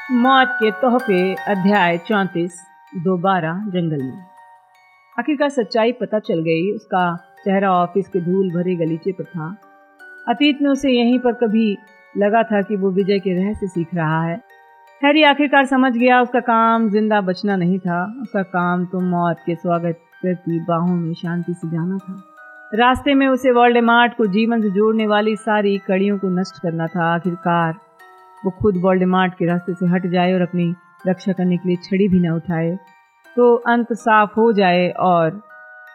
मौत के तोहफे अध्याय 34। दोबारा जंगल में। आखिरकार सच्चाई पता चल गई। उसका चेहरा ऑफिस के धूल भरे गलीचे पर था। अतीत में उसे यहीं पर कभी लगा था कि वो विजय के रहस्य सीख रहा है। हैरी आखिरकार समझ गया उसका काम जिंदा बचना नहीं था। उसका काम तो मौत के स्वागत करती बाहों में शांति से जाना था। रास्ते में उसे वोल्डेमॉर्ट को जीवन से जोड़ने वाली सारी कड़ियों को नष्ट करना था। आखिरकार वो खुद वोल्डेमॉर्ट के रास्ते से हट जाए और अपनी रक्षा करने के लिए छड़ी भी न उठाए तो अंत साफ हो जाए और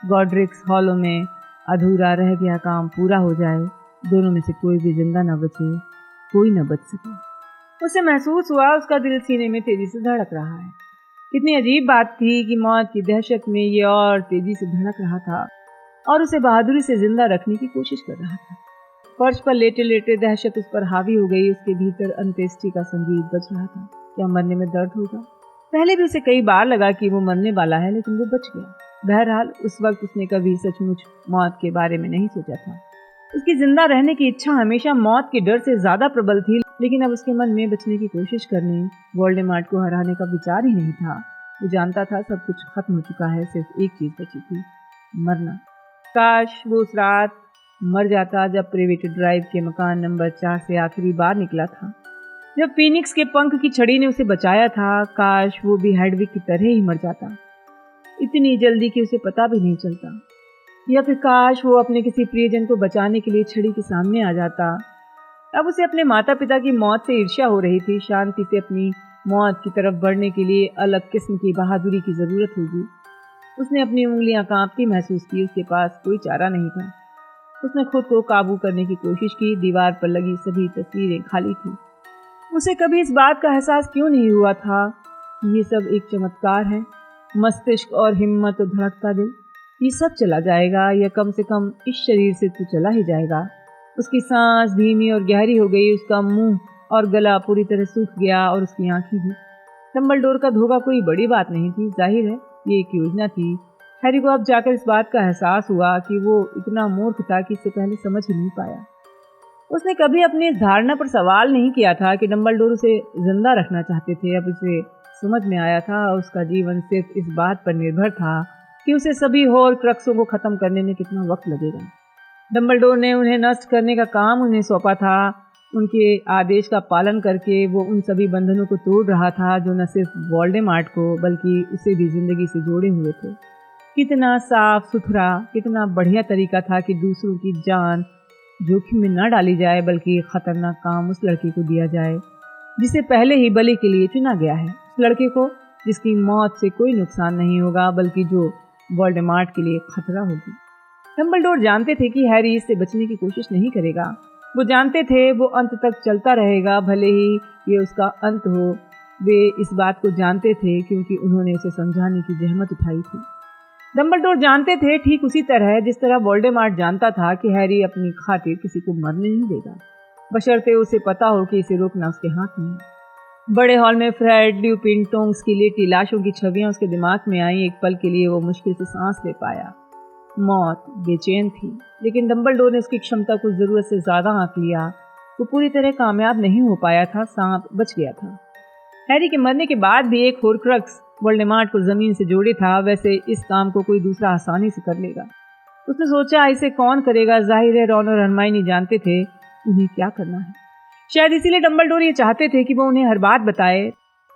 गॉड्रिक्स हॉलो में अधूरा रह गया काम पूरा हो जाए। दोनों में से कोई भी जिंदा न बचे, कोई न बच सके। उसे महसूस हुआ उसका दिल सीने में तेजी से धड़क रहा है। कितनी अजीब बात थी कि मौत की दहशत में ये और तेजी से धड़क रहा था और उसे बहादुरी से जिंदा रखने की कोशिश कर रहा था। फर्श पर लेटे लेटे दहशत उस पर हावी हो गई। उसके भीतर अंत्येष्टि का संगीत बज रहा था। क्या मरने में दर्द होगा? पहले भी उसे कई बार लगा कि वो मरने वाला है, लेकिन वो बच गया। बहरहाल उस वक्त उसने कभी सचमुच मौत के बारे में नहीं सोचा था। उसकी जिंदा रहने की इच्छा हमेशा मौत के डर से ज्यादा प्रबल थी, लेकिन अब उसके मन में बचने की कोशिश करने, वोल्डेमॉर्ट को हराने का विचार ही नहीं था। वो जानता था सब कुछ खत्म हो चुका है, सिर्फ एक चीज बची थी, मरना। काश वो उस रात मर जाता जब प्रिवेट ड्राइव के मकान नंबर 4 से आखिरी बार निकला था, जब फीनिक्स के पंख की छड़ी ने उसे बचाया था। काश वो भी हेडविग की तरह ही मर जाता, इतनी जल्दी कि उसे पता भी नहीं चलता। या फिर काश वो अपने किसी प्रियजन को बचाने के लिए छड़ी के सामने आ जाता। अब उसे अपने माता पिता की मौत से ईर्ष्या हो रही थी। शांति से अपनी मौत की तरफ बढ़ने के लिए अलग किस्म की बहादुरी की जरूरत होगी। उसने अपनी उंगलियां कांपती महसूस की। उसके पास कोई चारा नहीं था। उसने खुद को काबू करने की कोशिश की। दीवार पर लगी सभी तस्वीरें खाली थी। उसे कभी इस बात का एहसास क्यों नहीं हुआ था कि ये सब एक चमत्कार है। मस्तिष्क और हिम्मत और धड़कता दिल, ये सब चला जाएगा, या कम से कम इस शरीर से तो चला ही जाएगा। उसकी सांस धीमी और गहरी हो गई। उसका मुंह और गला पूरी तरह सूख गया और उसकी आंखें भी। डंबलडोर का धोखा कोई बड़ी बात नहीं थी। जाहिर है ये एक योजना थी। हैरी को अब जाकर इस बात का एहसास हुआ कि वो इतना मूर्ख था कि इससे पहले समझ ही नहीं पाया। उसने कभी अपनी इस धारणा पर सवाल नहीं किया था कि डंबलडोर उसे जिंदा रखना चाहते थे। अब उसे समझ में आया था उसका जीवन सिर्फ इस बात पर निर्भर था कि उसे सभी होर्क्रक्सों को खत्म करने में कितना वक्त लगेगा। डंबलडोर ने उन्हें नष्ट करने का काम उन्हें सौंपा था। उनके आदेश का पालन करके वो उन सभी बंधनों को तोड़ रहा था जो न सिर्फ वोल्डेमॉर्ट को बल्कि उसे भी जिंदगी से जोड़े हुए थे। कितना साफ सुथरा, कितना बढ़िया तरीका था कि दूसरों की जान जोखिम में न डाली जाए, बल्कि खतरनाक काम उस लड़के को दिया जाए जिसे पहले ही बलि के लिए चुना गया है। उस लड़के को जिसकी मौत से कोई नुकसान नहीं होगा, बल्कि जो वोल्डेमॉर्ट के लिए खतरा होगी। डंबलडोर जानते थे कि हैरी इससे बचने की कोशिश नहीं करेगा। वो जानते थे वो अंत तक चलता रहेगा, भले ही ये उसका अंत हो। वे इस बात को जानते थे क्योंकि उन्होंने उसे समझाने की जहमत उठाई थी। डंबलडोर जानते थे ठीक उसी तरह जिस तरह वोल्डेमॉर्ट जानता था कि हैरी अपनी खातिर किसी को मरने नहीं देगा, बशर्ते उसे पता हो कि इसे रोकना उसके हाथ में है। बड़े हॉल में फ्रेड, ल्यूपिन, टोंक्स की लेटी लाशों की छवियां उसके दिमाग में आई। एक पल के लिए वो मुश्किल से सांस ले पाया। मौत बेचैन थी, लेकिन डंबलडोर ने उसकी क्षमता को जरूरत से ज्यादा आंक लिया। वो पूरी तरह कामयाब नहीं हो पाया था। सांप बच गया था। हैरी के मरने के बाद भी एक होर्क्रक्स वोल्डेमॉर्ट को जमीन से जोड़े था। वैसे इस काम को कोई दूसरा आसानी से कर लेगा। उसने सोचा इसे कौन करेगा। जाहिर है रॉन और हरमाइनी जानते थे उन्हें क्या करना है। शायद इसीलिए डंबलडोर ये चाहते थे कि वो उन्हें हर बात बताए,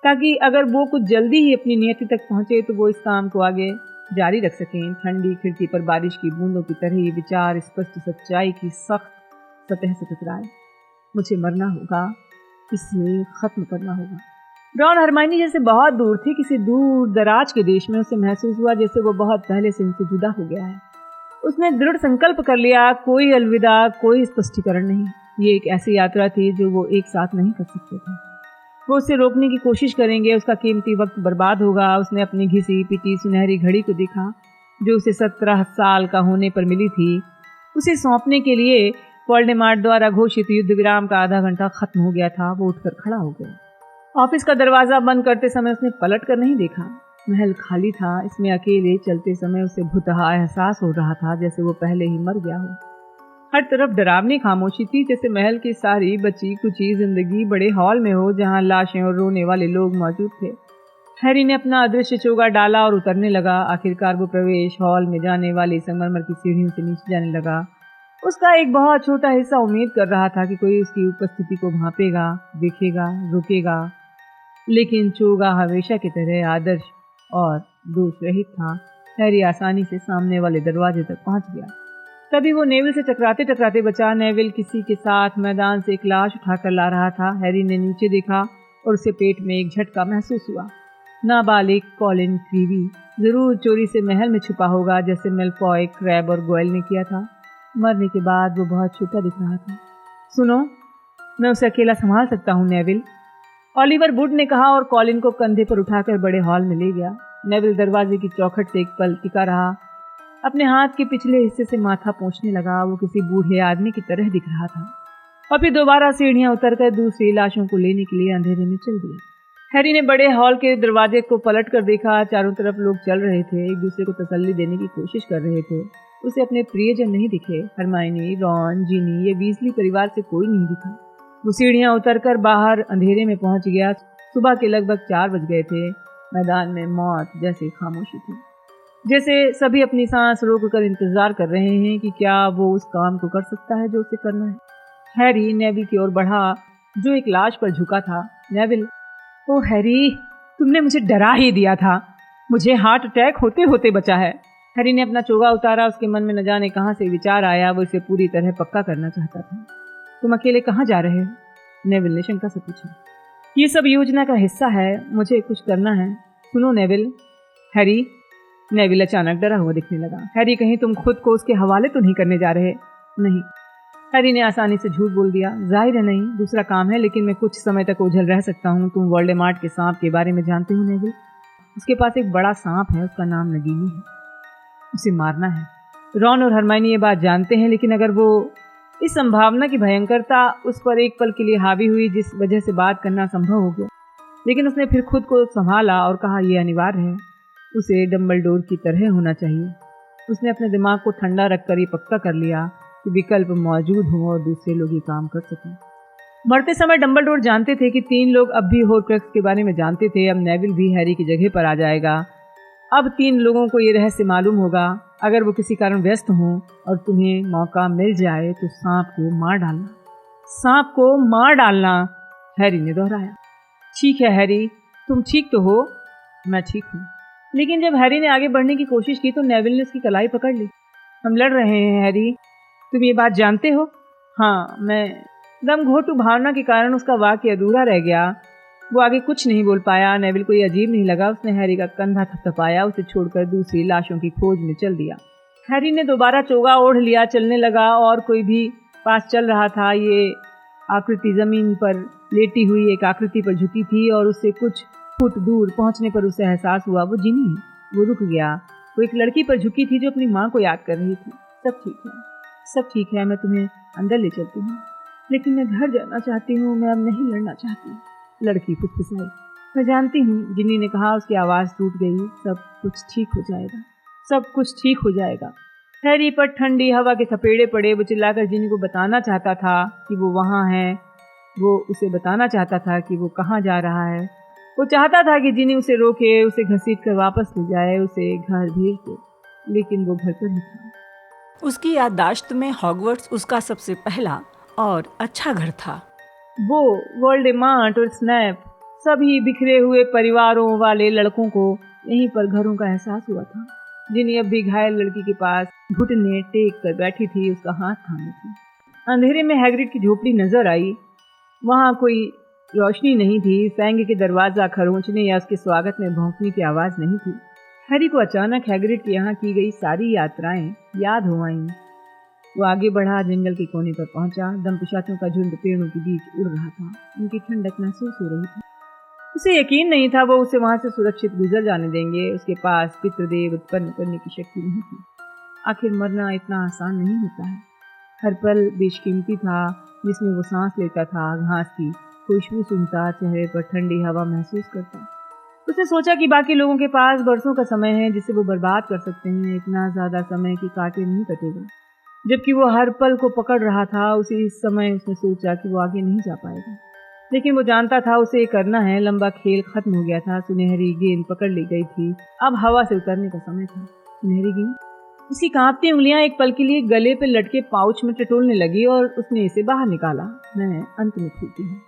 ताकि अगर वो कुछ जल्दी ही अपनी नियति तक पहुंचे तो वो इस काम को आगे जारी रख सकें। ठंडी खिड़की पर बारिश की बूंदों की तरह ये विचार स्पष्ट सच्चाई की सख्त सतह से टकराए। मुझे मरना होगा, इसे खत्म करना होगा। रॉन हरमाइनी जैसे बहुत दूर थे, किसी दूर दराज के देश में। उसे महसूस हुआ जैसे वो बहुत पहले से उनसे जुदा हो गया है। उसने दृढ़ संकल्प कर लिया, कोई अलविदा, कोई स्पष्टीकरण नहीं। ये एक ऐसी यात्रा थी जो वो एक साथ नहीं कर सकते थे। वो उसे रोकने की कोशिश करेंगे, उसका कीमती वक्त बर्बाद होगा। उसने अपनी घिसी पिटी सुनहरी घड़ी को देखा जो उसे 17 साल का होने पर मिली थी। उसे सौंपने के लिए वोल्डेमॉर्ट द्वारा घोषित युद्ध विराम का आधा घंटा खत्म हो गया था। वो उठकर खड़ा हो गया। ऑफिस का दरवाजा बंद करते समय उसने पलट कर नहीं देखा। महल खाली था। इसमें अकेले चलते समय उसे भुतहा एहसास हो रहा था जैसे वो पहले ही मर गया हो। हर तरफ डरावनी खामोशी थी, जैसे महल की सारी बची कुची जिंदगी बड़े हॉल में हो जहां लाशें और रोने वाले लोग मौजूद थे। हैरी ने अपना अदृश्य चोगा डाला और उतरने लगा। आखिरकार वो प्रवेश हॉल में जाने वाली संगमरमर की सीढ़ियों से नीचे जाने लगा। उसका एक बहुत छोटा हिस्सा उम्मीद कर रहा था कि कोई उसकी उपस्थिति को भांपेगा, देखेगा, रुकेगा, लेकिन चोगा हमेशा की तरह आदर्श और दोष रहित था। हैरी आसानी से सामने वाले दरवाजे तक पहुंच गया। तभी वो नेविल से टकराते टकराते बचा। नेविल किसी के साथ मैदान से एक लाश उठाकर ला रहा था। हैरी ने नीचे देखा और उसे पेट में एक झटका महसूस हुआ। नाबालिग कॉलिन क्रीवी जरूर चोरी से महल में छुपा होगा, जैसे मेलफॉय, क्रैब और गोयल ने किया था। मरने के बाद वो बहुत छोटा दिख रहा था। सुनो, मैं उसे अकेला संभाल सकता हूँ नेविल, ओलिवर वुड ने कहा और कॉलिन को कंधे पर उठाकर बड़े हॉल में ले गया। नेविल दरवाजे की चौखट से एक पल टिका रहा। अपने हाथ के पिछले हिस्से से माथा पोंछने लगा। वो किसी बूढ़े आदमी की तरह दिख रहा था। और फिर दोबारा सीढ़ियां उतरकर दूसरी लाशों को लेने के लिए अंधेरे में चल दिया। हैरी ने बड़े हॉल के दरवाजे को पलट कर देखा। चारों तरफ लोग चल रहे थे, एक दूसरे को तसल्ली देने की कोशिश कर रहे थे। उसे अपने प्रियजन नहीं दिखे। हरमाइनी, रॉन, जिनी, ये वीजली परिवार से कोई नहीं दिखा। वो सीढ़ियां उतरकर बाहर अंधेरे में पहुंच गया। सुबह के लगभग 4 बज गए थे। मैदान में मौत जैसी खामोशी थी, जैसे सभी अपनी सांस रोककर इंतजार कर रहे हैं कि क्या वो उस काम को कर सकता है जो उसे करना है। हैरी नेविल की ओर बढ़ा, जो एक लाश पर झुका था। नेविल, ओ हैरी, तुमने मुझे डरा ही दिया था। मुझे हार्ट अटैक होते होते बचा है। हैरी ने अपना चोगा उतारा। उसके मन में न जाने कहां से विचार आया। वो इसे पूरी तरह पक्का करना चाहता था। तुम अकेले कहाँ जा रहे हो? नेविल ने शंका से पूछा। ये सब योजना का हिस्सा है, मुझे कुछ करना है। सुनो नेविल। हैरी, नेविल अचानक डरा हुआ दिखने लगा। हैरी, कहीं तुम खुद को उसके हवाले तो नहीं करने जा रहे? नहीं, हैरी ने आसानी से झूठ बोल दिया। जाहिर है नहीं, दूसरा काम है, लेकिन मैं कुछ समय तक ओझल रह सकता हूँ। तुम वोल्डेमार्ट के सांप के बारे में जानते हो नेविल? उसके पास एक बड़ा सांप है, उसका नाम नगीनी है। उसे मारना है। रॉन और हरमाइनी ये बात जानते हैं, लेकिन अगर वो इस संभावना की भयंकरता उस पर एक पल के लिए हावी हुई, जिस वजह से बात करना संभव हो गया। लेकिन उसने फिर खुद को संभाला और कहा, यह अनिवार्य है, उसे डम्बलडोर की तरह होना चाहिए। उसने अपने दिमाग को ठंडा रखकर ये पक्का कर लिया कि विकल्प मौजूद हों और दूसरे लोग ये काम कर सकें। मरते समय डम्बलडोर जानते थे कि 3 लोग अब भी होर्क्रक्स के बारे में जानते थे। अब नेविल भी हैरी की जगह पर आ जाएगा। अब 3 लोगों को ये रहस्य मालूम होगा। अगर वो किसी कारण व्यस्त हों और तुम्हें मौका मिल जाए तो सांप को मार डालना। सांप को मार डालना, हैरी ने दोहराया। ठीक है हैरी, तुम ठीक तो हो? मैं ठीक हूँ। लेकिन जब हैरी ने आगे बढ़ने की कोशिश की तो नेविल ने उसकी कलाई पकड़ ली। हम लड़ रहे हैं हैरी, तुम ये बात जानते हो? हाँ, मैं दमघोटू भावना के कारण उसका वाक्य अधूरा रह गया। वो आगे कुछ नहीं बोल पाया। नेविल को ये अजीब नहीं लगा। उसने हैरी का कंधा थपथपाया, उसे छोड़कर दूसरी लाशों की खोज में चल दिया। हैरी ने दोबारा चोगा ओढ़ लिया, चलने लगा। और कोई भी पास चल रहा था। ये आकृति जमीन पर लेटी हुई एक आकृति पर झुकी थी और उससे कुछ फुट दूर पहुंचने पर उसे एहसास हुआ वो जिनी है। वो रुक गया। वो एक लड़की पर झुकी थी जो अपनी माँ को याद कर रही थी। सब ठीक है, सब ठीक है, मैं तुम्हें अंदर ले चलती हूँ, लेकिन मैं घर जाना चाहती हूँ, मैं अब नहीं लड़ना चाहती। लड़की फुसफुसाई। मैं जानती हूँ, जिनी ने कहा। उसकी आवाज़ टूट गई। सब कुछ ठीक हो जाएगा, सब कुछ ठीक हो जाएगा। हैरी पर ठंडी हवा के थपेड़े पड़े। वो चिल्लाकर जिनी को बताना चाहता था कि वो वहाँ है। वो उसे बताना चाहता था कि वो कहाँ जा रहा है। वो चाहता था कि जिनी उसे रोके, उसे घसीट कर वापस ले जाए, उसे घर भेज दे, लेकिन वो घर पर ही था। उसकी याददाश्त में हॉगवर्ट्स उसका सबसे पहला और अच्छा घर था। वो वोल्डेमार्ट और स्नैप, सभी बिखरे हुए परिवारों वाले लड़कों को यहीं पर घरों का एहसास हुआ था। जिनी अब भी घायल लड़की के पास घुटने टेक कर बैठी थी, उसका हाथ थामे थी। अंधेरे में हैग्रिड की झोपड़ी नजर आई। वहाँ कोई रोशनी नहीं थी। फैंग के दरवाजा खरोंचने या उसके स्वागत में भौंकने की आवाज़ नहीं थी। हैरी को अचानक हैग्रिड के यहाँ की गई सारी यात्राएं याद हो आईं। वो आगे बढ़ा, जंगल के कोने पर पहुंचा। दमपिशाचों का झुंड पेड़ों के बीच उड़ रहा था। उनकी ठंडक महसूस हो रही थी। उसे यकीन नहीं था वो उसे वहां से सुरक्षित गुजर जाने देंगे। उसके पास पितृदेव उत्पन्न करने की शक्ति नहीं थी। आखिर मरना इतना आसान नहीं होता है। हर पल बेशकीमती था जिसमें वो सांस लेता था, घास की खुशबू सुनता, चेहरे पर ठंडी हवा महसूस करता। उसने सोचा कि बाकी लोगों के पास बरसों का समय है जिसे वो बर्बाद कर सकते हैं। इतना ज़्यादा समय कि कांटे नहीं कटेगा। जबकि वो हर पल को पकड़ रहा था। उसी समय उसने सोचा कि वो आगे नहीं जा पाएगा, लेकिन वो जानता था उसे ये करना है। लंबा खेल खत्म हो गया था। सुनहरी गेंद पकड़ ली गई थी। अब हवा से उतरने का समय था। सुनहरी गेंद, उसकी कांपती उंगलियां एक पल के लिए गले पे लटके पाउच में टटोलने लगी और उसने इसे बाहर निकाला। मैं अंत में छूटी हूँ।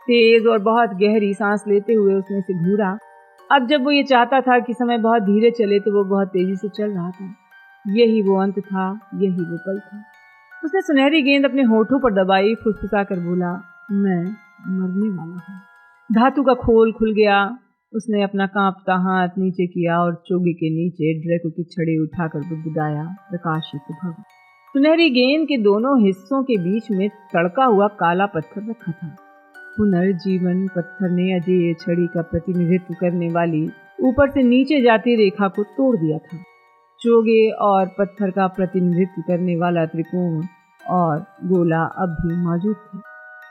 तेज और बहुत गहरी सांस लेते हुए उसने इसे घूरा। अब जब वो ये चाहता था कि समय बहुत धीरे चले तो वो बहुत तेजी से चल रहा था। यही वो अंत था, यही वो पल था। उसने सुनहरी गेंद अपने होठों पर दबाई, फुसफुसा कर बोला, मैं मरने वाला हूँ। धातु का खोल खुल गया। उसने अपना कांपता हाथ नीचे किया और चोगे के नीचे ड्रैको की छड़ी उठाकर बुदबुदाया, प्रकाशित भव। सुनहरी गेंद के दोनों हिस्सों के बीच में तड़का हुआ काला पत्थर रखा था। पुनर्जीवन पत्थर ने अजय छड़ी का प्रतिनिधित्व करने वाली ऊपर से नीचे जाती रेखा को तोड़ दिया था। चोगे और पत्थर का प्रतिनिधित्व करने वाला त्रिकोण और गोला अब भी मौजूद थे।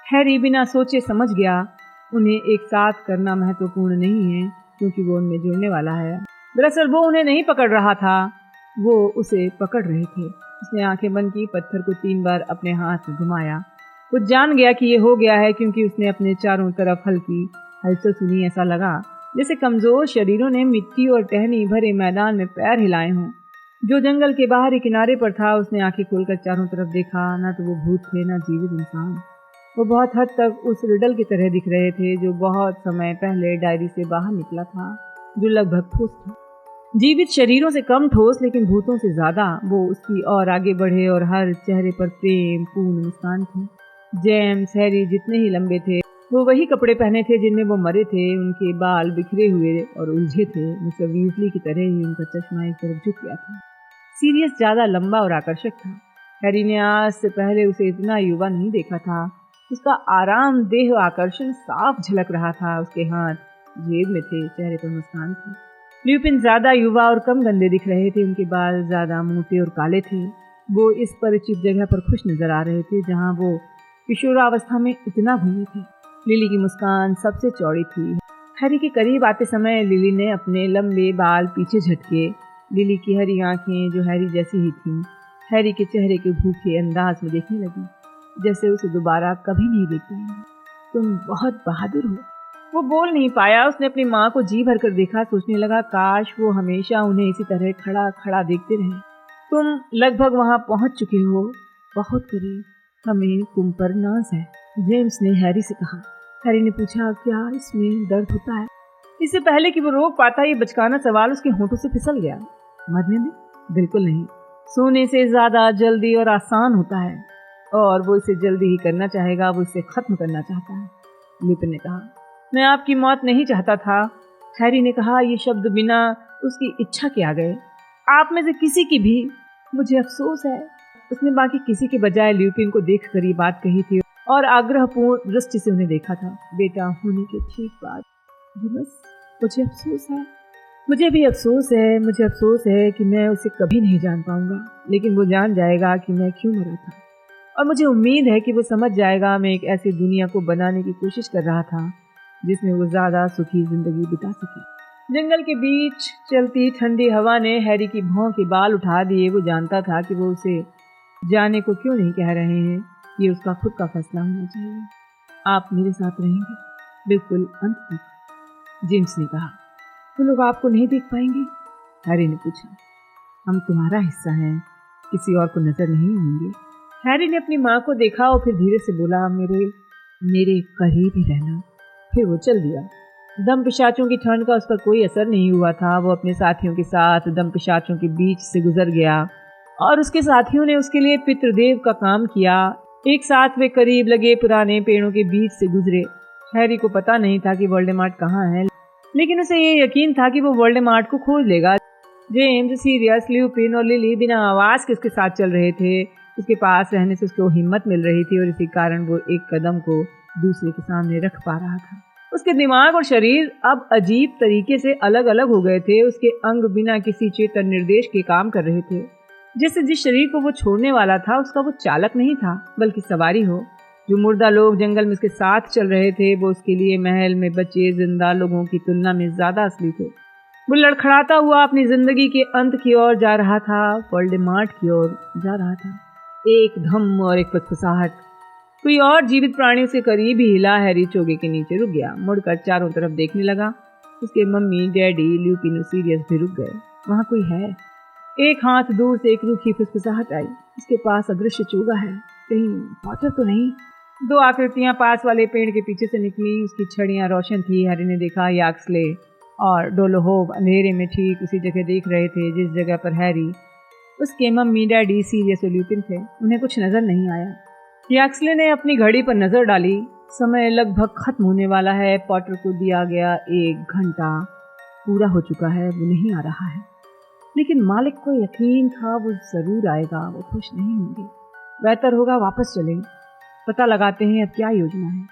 हैरी बिना सोचे समझ गया उन्हें एक साथ करना महत्वपूर्ण नहीं है, क्योंकि वो उनमें जुड़ने वाला है। दरअसल वो उन्हें नहीं पकड़ रहा था, वो उसे पकड़ रहे थे। उसने आंखें बंद की, पत्थर को 3 बार अपने हाथ में घुमाया। वो जान गया कि ये हो गया है, क्योंकि उसने अपने चारों तरफ हल्की हलचल सुनी। ऐसा लगा जैसे कमजोर शरीरों ने मिट्टी और टहनी भरे मैदान में पैर हिलाए हों। जो जंगल के बाहरी किनारे पर था, उसने आंखें खोलकर चारों तरफ देखा। ना तो वो भूत थे, ना जीवित इंसान। वो बहुत हद तक उस रिडल की तरह दिख रहे थे जो बहुत समय पहले डायरी से बाहर निकला था, जो लगभग ठोस था। जीवित शरीरों से कम ठोस, लेकिन भूतों से ज्यादा। वो उसकी और आगे बढ़े और हर चेहरे पर प्रेम पूर्ण मुस्कान थी। जेम्स, हैरी जितने ही लंबे थे, वो वही कपड़े पहने थे जिनमें वो मरे थे। उनके बाल बिखरे हुए और उलझे थे। मिस्टर वीजली की तरह ही उनका चश्मा एक तरफ झुक गया था। सीरियस ज्यादा लंबा और आकर्षक था। हैरी ने आज से पहले उसे इतना युवा नहीं देखा था। उसका आरामदेह आकर्षण साफ झलक रहा था। उसके हाथ जेब में थे, चेहरे पर मुस्कान थी। ल्यूपिन ज्यादा युवा और कम गंदे दिख रहे थे। उनके बाल ज्यादा मोटे और काले थे। वो इस परिचित जगह पर खुश नजर आ रहे थे जहां वो किशोरावस्था में इतना घूमे थे। लिली की मुस्कान सबसे चौड़ी थी। हैरी के करीब आते समय लिली ने अपने लंबे बाल पीछे झटके। लिली की हरी आंखें, जो हैरी जैसी ही थीं, हैरी के चेहरे के भूखे अंदाज में देखने लगी, जैसे उसे दोबारा कभी नहीं देख पाएंगे। तुम बहुत बहादुर हो। वो बोल नहीं पाया। उसने अपनी माँ को जी भर कर देखा। सोचने लगा, काश वो हमेशा उन्हें इसी तरह खड़ा खड़ा देखते रहे। तुम लगभग वहां पहुंच चुके हो, बहुत करीब। हमें तुम पर नाज है, जेम्स ने हैरी से कहा। हैरी ने पूछा, क्या इसमें दर्द होता है? इससे पहले कि वो रोक पाता, ये बचकाना सवाल उसके होंठों से फिसल गया। मरने में? बिल्कुल नहीं। सोने से ज्यादा जल्दी और आसान होता है, और वो इसे जल्दी ही करना चाहेगा। वो इसे खत्म करना चाहता है। लिपिन ने कहा, मैं आपकी मौत नहीं चाहता था। हैरी ने कहा, ये शब्द बिना उसकी इच्छा के आ गए। आप में से किसी की भी। मुझे अफसोस है। उसने बाकी किसी के बजाय ल्यूपिन को देखकर ये बात कही थी और आग्रहपूर्ण दृष्टि से उन्हें देखा था। बेटा होने के ठीक बाद बस मुझे अफसोस है। मुझे भी अफसोस है। मुझे अफसोस है कि मैं उसे कभी नहीं जान पाऊंगा, लेकिन वो जान जाएगा कि मैं क्यों मरा था। और मुझे उम्मीद है कि वो समझ जाएगा मैं एक ऐसी दुनिया को बनाने की कोशिश कर रहा था जिसमें वो ज्यादा सुखी जिंदगी बिता सके। जंगल के बीच चलती ठंडी हवा ने हैरी की भौं के बाल उठा दिए। वो जानता था कि वो उसे जाने को क्यों नहीं कह रहे हैं। ये उसका खुद का फैसला होना चाहिए। आप मेरे साथ रहेंगे बिल्कुल अंत तक, जेम्स ने कहा। वो लोग आपको नहीं देख पाएंगे? हैरी ने पूछा। हम तुम्हारा हिस्सा हैं, किसी और को नजर नहीं आएंगे। हैरी ने अपनी माँ को देखा और फिर धीरे से बोला, मेरे करीब ही रहना। फिर वो चल दिया। दम पिशाचों की ठंड का उस पर कोई असर नहीं हुआ था। वो अपने साथियों के साथ दम पिशाचों के बीच से गुजर गया और उसके साथियों ने उसके लिए पितृदेव का काम किया। एक साथ वे करीब लगे पुराने पेड़ों के बीच से गुजरे। हैरी को पता नहीं था कि वोल्डेमॉर्ट कहाँ है, लेकिन उसे ये यकीन था कि वो वोल्डेमॉर्ट को खोज लेगा। जेम्स, सीरियस, ल्यूपिन और लिली बिना आवाज के उसके साथ चल रहे थे। उसके पास रहने से उसको हिम्मत मिल रही थी और इसी कारण वो एक कदम को दूसरे के सामने रख पा रहा था। उसके दिमाग और शरीर अब अजीब तरीके से अलग अलग हो गए थे। उसके अंग बिना किसी चेतन निर्देश के काम कर रहे थे। जैसे जिस शरीर को वो छोड़ने वाला था उसका वो चालक नहीं था, बल्कि सवारी हो। जो मुर्दा लोग जंगल में उसके साथ चल रहे थे वो उसके लिए महल में बचे जिंदा लोगों की तुलना में ज्यादा असली थे। वो लड़खड़ाता हुआ अपनी जिंदगी के अंत की ओर जा रहा था, वोल्डेमॉर्ट की ओर जा रहा था। एक धम और एक फुसफुसाहट। कोई और जीवित प्राणी उसके करीब ही हिला। हैरी चोगे के नीचे रुक गया, मुड़कर चारों तरफ देखने लगा। उसके मम्मी, डैडी, ल्यूपिन और सीरियस भी रुक गए। वहां कोई है। एक हाथ दूर से एक रूखी फुसफुसाहट आई। उसके पास अदृश्य चोगा है, कहीं पॉटर तो नहीं। दो आकृतियां पास वाले पेड़ के पीछे से निकली। उसकी छड़ियां रोशन थी। हैरी ने देखा याक्सले और डोलोहोव अंधेरे में ठीक उसी जगह देख रहे थे जिस जगह पर हैरी, उसके मम्मी, डैडी, सीरियस और ल्यूपिन थे। उन्हें कुछ नजर नहीं आया। याक्सले ने अपनी घड़ी पर नजर डाली। समय लगभग खत्म होने वाला है। पॉटर को दिया गया 1 घंटा पूरा हो चुका है, वो नहीं आ रहा है। लेकिन मालिक को यकीन था वो जरूर आएगा। वो खुश नहीं होंगे। बेहतर होगा वापस चलें, पता लगाते हैं अब क्या योजना है।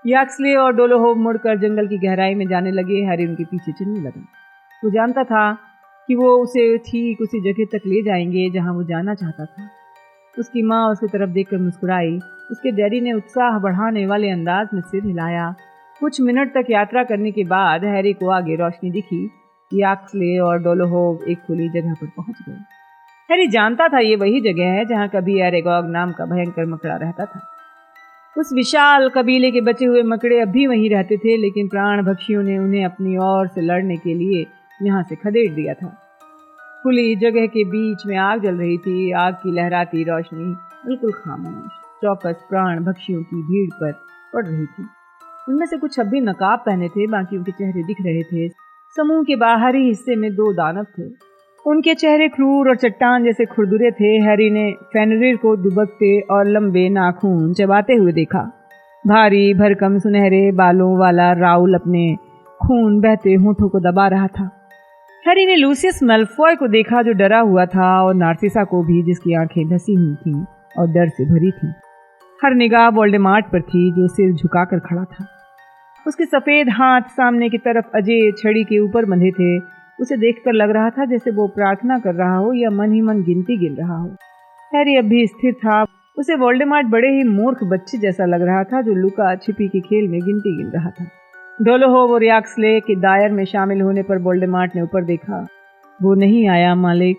याक्सले और डोलोहोव मुड़कर जंगल की गहराई में जाने लगे। हैरी उनके पीछे चलने लगा। वो जानता था कि वो उसे ठीक उसी जगह तक ले जाएंगे जहां वो जाना चाहता था। उसकी माँ उसकी तरफ देखकर मुस्कुराई। उसके डैडी ने उत्साह बढ़ाने वाले अंदाज में सिर हिलाया। कुछ मिनट तक यात्रा करने के बाद हैरी को आगे रोशनी दिखी। याक्सले और डोलोहोव एक खुली जगह पर पहुंच गए। हैरी जानता था ये वही जगह है जहां कभी एरेगॉग नाम का भयंकर मकड़ा रहता था। उस विशाल कबीले के बचे हुए मकड़े अब भी वहीं रहते थे, लेकिन प्राण भक्षियों ने उन्हें अपनी ओर से लड़ने के लिए यहाँ से खदेड़ दिया था। खुली जगह के बीच में आग जल रही थी। आग की लहराती रोशनी बिल्कुल खामोश चौकस प्राण भक्षियों की भीड़ पर पड़ रही थी। उनमें से कुछ अब भी नकाब पहने थे, बाकी उनके चेहरे दिख रहे थे। समूह के बाहरी हिस्से में 2 दानव थे। उनके चेहरे क्रूर और चट्टान जैसे खुरदुरे थे। हैरी ने फेनरिर को दुबकते और लंबे नाखून चबाते हुए देखा। भारी भरकम सुनहरे बालों वाला राउल अपने खून बहते होठों को दबा रहा था। हैरी ने लूसियस मैल्फॉय को देखा जो डरा हुआ था, और नार्सिसा को भी जिसकी आंखें धसी हुई थीं और डर से भरी थीं। हर निगाह वोल्डेमॉर्ट पर थी जो सिर झुकाकर खड़ा था। उसके सफेद हाथ सामने की तरफ अजय छड़ी के ऊपर बंधे थे। उसे देखकर लग रहा था जैसे वो प्रार्थना कर रहा हो या मन ही मन गिनती गिन रहा हो। हैरी अब भी स्थिर था। उसे वोल्डेमॉर्ट बड़े ही मूर्ख बच्चे जैसा लग रहा था जो लुका छिपी के खेल में गिनती गिन रहा था। डोलोहोव और याक्सले के दायर में शामिल होने पर वोल्डेमॉर्ट ने ऊपर देखा। वो नहीं आया मालिक,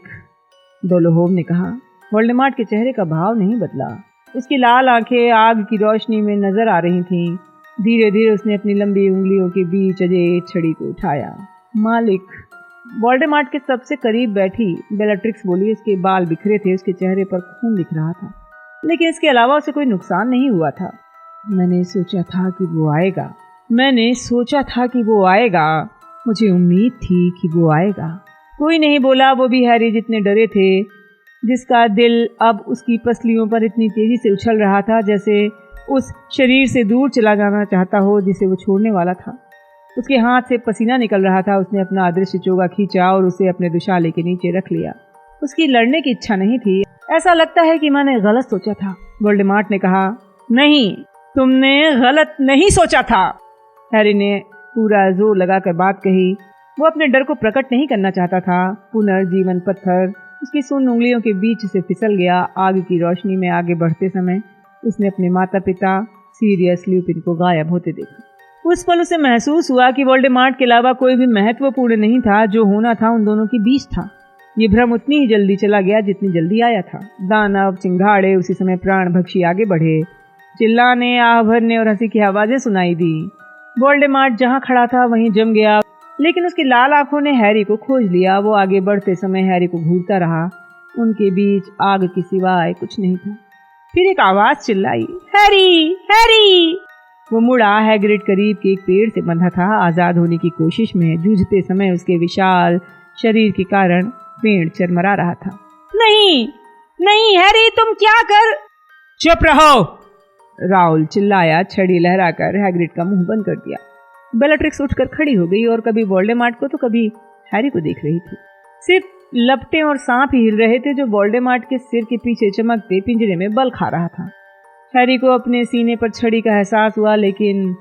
डोलोहोव ने कहा। वोल्डेमॉर्ट के चेहरे का भाव नहीं बदला। उसकी लाल आंखें आग की रोशनी में नजर आ रही थीं। धीरे धीरे उसने अपनी लंबी उंगलियों के बीच अजय छड़ी को उठाया। मालिक, वोल्डेमॉर्ट के सबसे करीब बैठी बेलाट्रिक्स बोली। उसके बाल बिखरे थे, उसके चेहरे पर खून दिख रहा था, लेकिन इसके अलावा उसे कोई नुकसान नहीं हुआ था। मैंने सोचा था कि वो आएगा। मुझे उम्मीद थी कि वो आएगा। कोई नहीं बोला, वो भी हैरी जितने डरे थे, जिसका दिल अब उसकी पसलियों पर इतनी तेजी से उछल रहा था जैसे उस शरीर से दूर चला जाना चाहता हो जिसे वो छोड़ने वाला था। उसके हाथ से पसीना निकल रहा था। उसने अपना अदृश्य चोगा खींचा और उसे अपने दुशाले के नीचे रख लिया। उसकी लड़ने की इच्छा नहीं थी। ऐसा लगता है कि मैंने गलत सोचा था, वोल्डेमॉर्ट ने कहा। नहीं, तुमने गलत नहीं सोचा था, हैरी ने पूरा जोर लगाकर बात कही। वो अपने डर को प्रकट नहीं करना चाहता था। पुनर्जीवन पत्थर उसकी सुन उंगलियों के बीच से फिसल गया। आग की रोशनी में आगे बढ़ते समय उसने अपने माता पिता सीरियस ल्यूपिन को गायब होते देखा। उस पल उसे महसूस हुआ कि वोल्डेमॉर्ट के अलावा कोई भी महत्वपूर्ण नहीं था। जो होना था उन दोनों के बीच था। ये भ्रम उतनी ही जल्दी चला गया जितनी जल्दी आया था। दानव, चिंगाड़े उसी समय प्राण भक्षी आगे बढ़े। चिल्लाने, आह भरने और हंसी की आवाजें सुनाई दी। वोल्डेमॉर्ट जहाँ खड़ा था वहीं जम गया, लेकिन उसकी लाल आंखों ने हैरी को खोज लिया। वो आगे बढ़ते समय हैरी को घूरता रहा। उनके बीच आग के सिवाय कुछ नहीं था। फिर एक आवाज चिल्लाई, हैरी, हैरी! वो मुड़ा। हैग्रिड करीब के एक पेड़ से बंधा था। आजाद होने की कोशिश में जूझते समय उसके विशाल शरीर के कारण पेड़ चरमरा रहा था। नहीं, नहीं हैरी, तुम क्या कर? चुप रहो, राउल चिल्लाया, छड़ी लहराकर हैग्रिड का मुंह बंद कर दिया। बेलाट्रिक्स उठकर खड़ी हो गई और कभी वोल्डेमॉर्ट को तो कभी हैरी को देख रही थी। सिर्फ लपटें और सांप ही हिल रहे थे जो वोल्डेमॉर्ट के सिर के पीछे चमकते पिंजरे में बल खा रहा था। हैरी को अपने सीने पर छड़ी का एहसास हुआ, लेकिन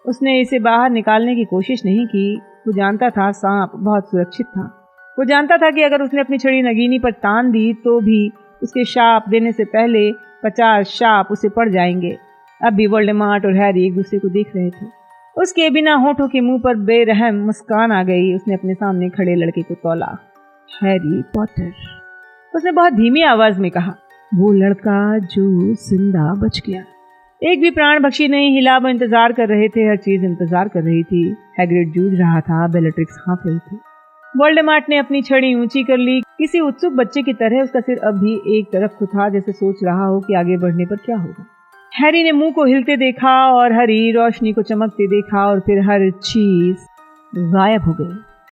उसने इसे बाहर निकालने की कोशिश नहीं की। वो जानता था सांप बहुत सुरक्षित था। वो जानता था कि अगर उसने अपनी छड़ी नगीनी पर तान दी तो भी उसके शाप देने से पहले 50 शाप उसे पड़ जाएंगे। अब भी वोल्डेमॉर्ट और हैरी एक दूसरे को देख रहे थे। उसके बिना होठों के मुंह पर बेरहम मुस्कान आ गई। उसने अपने सामने खड़े लड़के को तौला। हैरी पॉटर, उसने बहुत धीमी आवाज में कहा। वो लड़का जो जिंदा बच गया। एक भी प्राण पक्षी नहीं हिला, वो इंतजार कर रहे थे, हर चीज इंतजार कर रही थी। हैग्रिड जूझ रहा था, बेllatrix हाँफ रही थी। वोल्डेमॉर्ट ने अपनी छड़ी ऊंची कर ली। किसी उत्सुक बच्चे की तरह उसका सिर अब भी एक तरफ को था, जैसे सोच रहा हो कि आगे बढ़ने पर क्या होगा। हैरी ने मुंह को हिलते देखा और हरी रोशनी को चमकते देखा और फिर हर चीज गायब हो गई।